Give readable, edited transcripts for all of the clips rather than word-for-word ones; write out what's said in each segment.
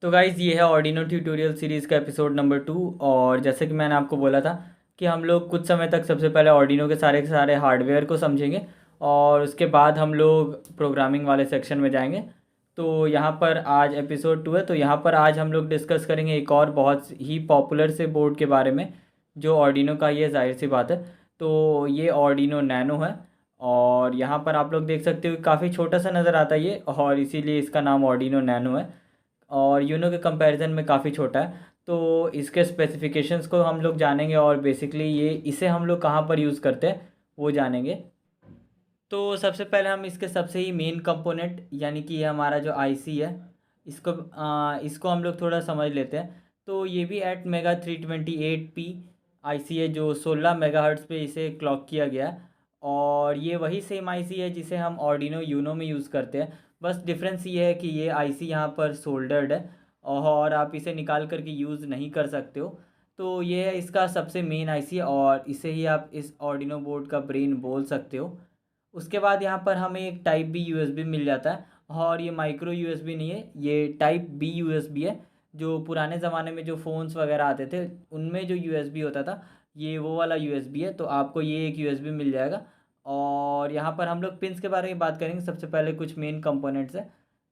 तो गाइज़ ये है ऑर्डिनो ट्यूटोरियल सीरीज़ का एपिसोड नंबर 2। और जैसे कि मैंने आपको बोला था कि हम लोग कुछ समय तक सबसे पहले ऑर्डिनो के सारे हार्डवेयर को समझेंगे और उसके बाद हम लोग प्रोग्रामिंग वाले सेक्शन में जाएंगे। तो यहाँ पर आज एपिसोड 2 है। तो यहाँ पर आज हम लोग डिस्कस करेंगे एक और बहुत ही पॉपुलर से बोर्ड के बारे में जो ऑर्डिनो का ही है, जाहिर सी बात है। तो ये ऑर्डिनो नैनो है और यहाँ पर आप लोग देख सकते हो काफ़ी छोटा सा नज़र आता है ये, और इसीलिए इसका नाम ऑर्डिनो नैनो है और यूनो के कंपैरिजन में काफ़ी छोटा है। तो इसके स्पेसिफिकेशंस को हम लोग जानेंगे और बेसिकली ये इसे हम लोग कहाँ पर यूज़ करते हैं वो जानेंगे। तो सबसे पहले हम इसके सबसे ही मेन कंपोनेंट यानी कि ये हमारा जो आईसी है इसको हम लोग थोड़ा समझ लेते हैं। तो ये भी एट मेगा 328p आईसी है जो 16 मेगाहर्ट्ज़ पे इसे क्लॉक किया गया है। और ये वही सेम आईसी है जिसे हम ऑर्डिनो यूनो में यूज़ करते हैं। बस डिफरेंस ये है कि ये आईसी यहाँ पर सोल्डर्ड है और आप इसे निकाल करके यूज़ नहीं कर सकते हो। तो ये है इसका सबसे मेन आईसी और इसे ही आप इस ऑर्डिनो बोर्ड का ब्रेन बोल सकते हो। उसके बाद यहाँ पर हमें एक टाइप बी यूएसबी मिल जाता है और ये माइक्रो यूएसबी नहीं है, ये टाइप बी यूएसबी है। जो पुराने ज़माने में जो फ़ोन्स वगैरह आते थे उनमें जो यूएसबी होता था ये वो वाला यूएसबी है। तो आपको ये एक यूएसबी मिल जाएगा। और यहाँ पर हम लोग पिंस के बारे में बात करेंगे। सबसे पहले कुछ मेन कंपोनेंट्स है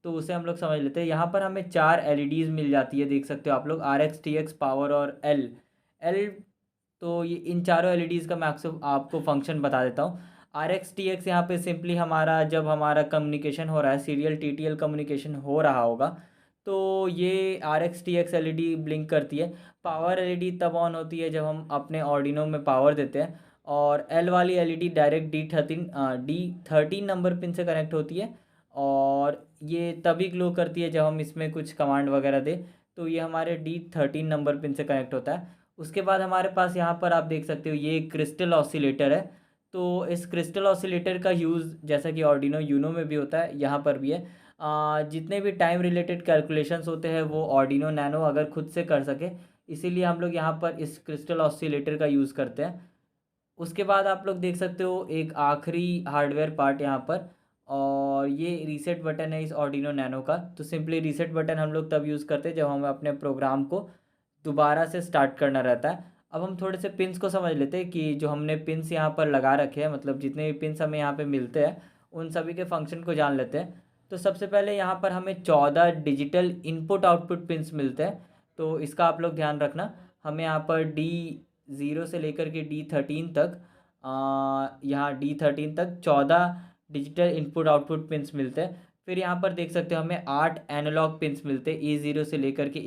तो उसे हम लोग समझ लेते हैं। यहाँ पर हमें 4 एलईडीज़ मिल जाती है, देख सकते हो आप लोग, R X T X power और एल एल। तो ये इन चारों एलईडीज़ का मैं आपको फंक्शन बता देता हूँ। आर एक्स टी एक्स यहाँ पे सिंपली हमारा जब हमारा कम्युनिकेशन हो रहा है, सीरियल टीटीएल कम्युनिकेशन हो रहा होगा तो ये R X T X L E D blink करती है। पावर एलईडी तब ऑन होती है जब हम अपने ऑर्डिनो में पावर देते हैं। और एल वाली LED direct D thirteen number pin से कनेक्ट होती है और ये तभी ग्लो करती है जब हम इसमें कुछ कमांड वगैरह दें। तो ये हमारे डी 13 नंबर पिन से कनेक्ट होता है। उसके बाद हमारे पास यहाँ पर आप देख सकते हो ये क्रिस्टल ऑसिलेटर है। तो इस क्रिस्टल ऑसिलेटर का यूज़ जैसा कि ऑर्डिनो यूनो में भी होता है यहाँ पर भी है। जितने भी टाइम रिलेटेड कैलकुलेशंस होते हैं वो ऑर्डिनो नैनो अगर खुद से कर सके, इसीलिए हम लोग यहाँ पर इस क्रिस्टल ऑसिलेटर का यूज़ करते हैं। उसके बाद आप लोग देख सकते हो एक आखिरी हार्डवेयर पार्ट यहाँ पर, और ये रीसेट बटन है इस ऑर्डिनो नैनो का। तो सिंपली रीसेट बटन हम लोग तब यूज़ करते हैं जब हमें अपने प्रोग्राम को दोबारा से स्टार्ट करना रहता है। अब हम थोड़े से पिन्स को समझ लेते हैं कि जो हमने पिन्स यहाँ पर लगा रखे हैं, मतलब जितने भी पिन्स हमें यहाँ पे मिलते हैं उन सभी के फंक्शन को जान लेते हैं। तो सबसे पहले यहाँ पर हमें 14 डिजिटल इनपुट आउटपुट पिन्स मिलते हैं। तो इसका आप लोग ध्यान रखना। हमें यहाँ पर D0 से लेकर के D13 तक, यहाँ D13 तक 14 डिजिटल इनपुट आउटपुट पिन्स मिलते हैं। फिर यहाँ पर देख सकते हो हमें 8 एनालॉग पिन्स मिलते हैं A0 से लेकर के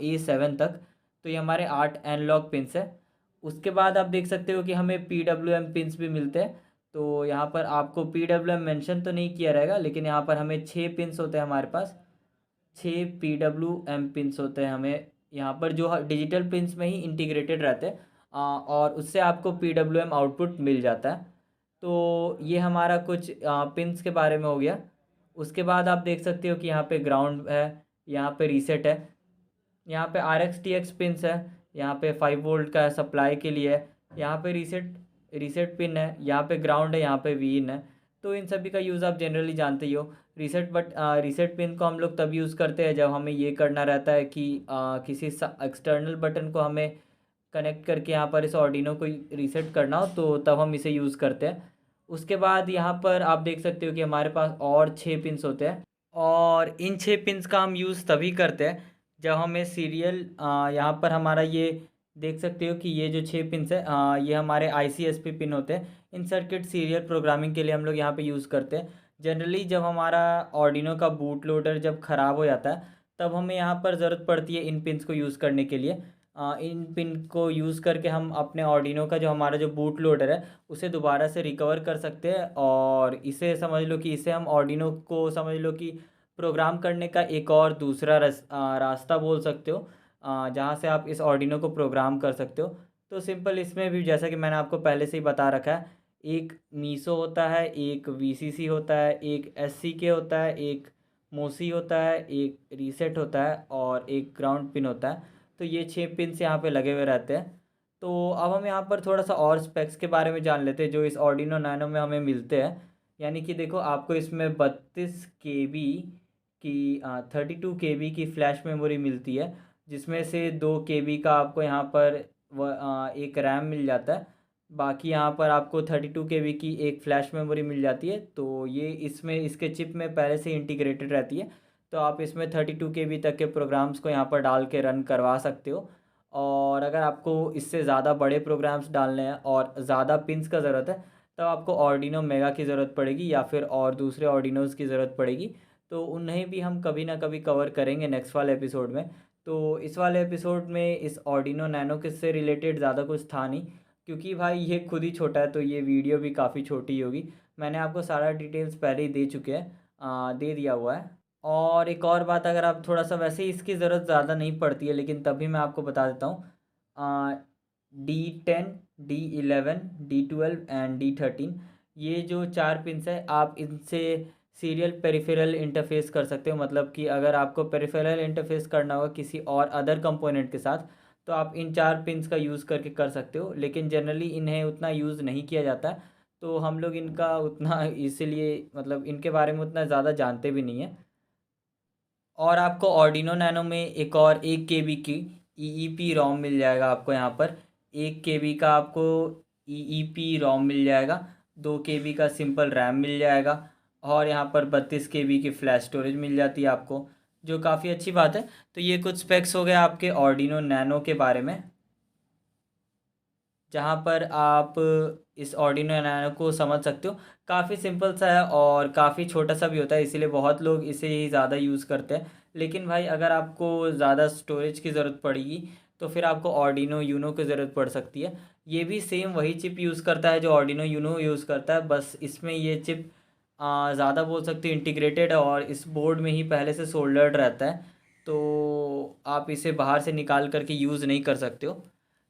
A7 तक। तो ये हमारे 8 एनालॉग पिन्स है। उसके बाद आप देख सकते हो कि हमें PWM पिन्स भी मिलते हैं। तो यहाँ पर आपको PWM मेंशन तो नहीं किया रहेगा, लेकिन यहाँ पर हमें 6 पिन्स होते हैं हमारे पास। 6 PWM पिन्स होते हैं हमें यहाँ पर, जो डिजिटल पिन्स में ही इंटीग्रेटेड रहते हैं। और उससे आपको PWM आउटपुट मिल जाता है। तो ये हमारा कुछ पिन्स के बारे में हो गया। उसके बाद आप देख सकते हो कि यहाँ पे ग्राउंड है, यहाँ पे रीसेट है, यहाँ पे R X T X pins है, यहाँ पे 5 वोल्ट का सप्लाई के लिए है, यहाँ पे रीसेट रीसेट पिन है, यहाँ पे ग्राउंड है, यहाँ पे वीन है। तो इन सभी का यूज़ आप जनरली जानते ही हो। रीसेट पिन को हम लोग तब यूज़ करते हैं जब हमें ये करना रहता है कि किसी एक्सटर्नल बटन को हमें कनेक्ट करके यहाँ पर इस ऑर्डिनो को रीसेट करना हो, तो तब हम इसे यूज़ करते हैं। उसके बाद यहाँ पर आप देख सकते हो कि हमारे पास और 6 पिन्स होते हैं और इन 6 पिन्स का हम यूज़ तभी करते हैं जब हमें सीरियल, यहाँ पर हमारा ये देख सकते हो कि ये जो 6 पिन्स है ये हमारे ICSP पिन होते हैं। इन सर्किट सीरियल प्रोग्रामिंग के लिए हम लोग यहाँ पे यूज़ करते हैं। जनरली जब हमारा ऑर्डिनो का बूट लोडर जब ख़राब हो जाता है तब हमें यहाँ पर ज़रूरत पड़ती है इन पिन्स को यूज़ करने के लिए। इन पिन को यूज़ करके हम अपने ऑर्डिनो का जो हमारा जो बूट लोडर है उसे दोबारा से रिकवर कर सकते हैं। और इसे समझ लो कि इसे हम ऑर्डिनो को समझ लो कि प्रोग्राम करने का एक और दूसरा रास्ता बोल सकते हो, जहाँ से आप इस ऑर्डिनो को प्रोग्राम कर सकते हो। तो सिंपल इसमें भी जैसा कि मैंने आपको पहले से ही बता रखा है, एक मीसो होता है, एक VCC होता है, एक SCK होता है, एक मोसी होता है, एक रीसेट होता है और एक ग्राउंड पिन होता है। तो ये 6 पिन्स यहाँ पे लगे हुए रहते हैं। तो अब हम यहाँ पर थोड़ा सा और स्पेक्स के बारे में जान लेते हैं जो इस ऑर्डिनो नैनो में हमें मिलते हैं। यानी कि देखो आपको इसमें 32 KB कि 32 KB की फ़्लैश मेमोरी मिलती है, जिसमें से 2 KB का आपको यहाँ पर एक रैम मिल जाता है। बाकी यहाँ पर आपको 32 KB की एक फ़्लैश मेमोरी मिल जाती है। तो ये इसमें इसके चिप में पहले से इंटीग्रेटेड रहती है, तो आप इसमें 32 KB तक के प्रोग्राम्स को यहाँ पर डाल के रन करवा सकते हो। और अगर आपको इससे ज़्यादा बड़े प्रोग्राम्स डालने हैं और ज़्यादा पिंस का ज़रूरत है, तब आपको ऑर्डिनो मेगा की ज़रूरत पड़ेगी या फिर और दूसरे ऑर्डिनोज़ की ज़रूरत पड़ेगी। तो उन्हें भी हम कभी ना कभी कवर करेंगे नेक्स्ट वाले एपिसोड में। तो इस वाले एपिसोड में इस ऑर्डिनो नैनो के से रिलेटेड ज़्यादा कुछ था नहीं, क्योंकि भाई ये खुद ही छोटा है, तो ये वीडियो भी काफ़ी छोटी होगी। मैंने आपको सारा डिटेल्स पहले ही दे चुके हैं, दे दिया हुआ है। और एक और बात, अगर आप थोड़ा सा, वैसे ही इसकी ज़रूरत ज़्यादा नहीं पड़ती है, लेकिन तभी मैं आपको बता देता हूँ। D10, D11, D12 and D13, ये जो 4 पिंस है, आप इनसे सीरियल पेरिफेरल इंटरफेस कर सकते हो। मतलब कि अगर आपको पेरिफेरल इंटरफेस करना होगा किसी और अदर कंपोनेंट के साथ, तो आप इन 4 पिंस का यूज़ करके कर सकते हो, लेकिन जनरली इन्हें उतना यूज़ नहीं किया जाता है, तो हम लोग इनका उतना इसीलिए मतलब इनके बारे में उतना ज़्यादा जानते भी नहीं है। और आपको ऑर्डिनो नैनो में एक और 1 KB की EEP रोम मिल जाएगा आपको यहाँ पर। 1 KB का आपको EEP रोम मिल जाएगा, 2 KB का सिंपल रैम मिल जाएगा, और यहाँ पर 32 KB की फ़्लैश स्टोरेज मिल जाती है आपको, जो काफ़ी अच्छी बात है। तो ये कुछ स्पेक्स हो गए आपके ऑर्डिनो नैनो के बारे में, जहाँ पर आप इस ऑर्डिनो नैनो को समझ सकते हो। काफ़ी सिंपल सा है और काफ़ी छोटा सा भी होता है, इसीलिए बहुत लोग इसे ही ज़्यादा यूज़ करते हैं। लेकिन भाई अगर आपको ज़्यादा स्टोरेज की ज़रूरत पड़ेगी, तो फिर आपको ऑर्डिनो यूनो की ज़रूरत पड़ सकती है। ये भी सेम वही चिप यूज़ करता है जो ऑर्डिनो यूनो यूज़ करता है, बस इसमें ये चिप ज़्यादा बोल सकते हो इंटीग्रेटेड है, और इस बोर्ड में ही पहले से सोल्डर्ड रहता है, तो आप इसे बाहर से निकाल करके यूज़ नहीं कर सकते हो।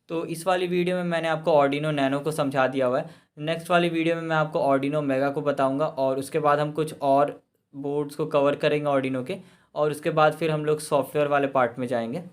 तो इस वाली वीडियो में मैंने आपको ऑर्डिनो नैनो को समझा दिया हुआ है। नेक्स्ट वाली वीडियो में मैं आपको ऑर्डिनो मेगा को बताऊंगा, और उसके बाद हम कुछ और बोर्ड्स को कवर करेंगे ऑर्डिनो के, और उसके बाद फिर हम लोग सॉफ्टवेयर वाले पार्ट में जाएंगे।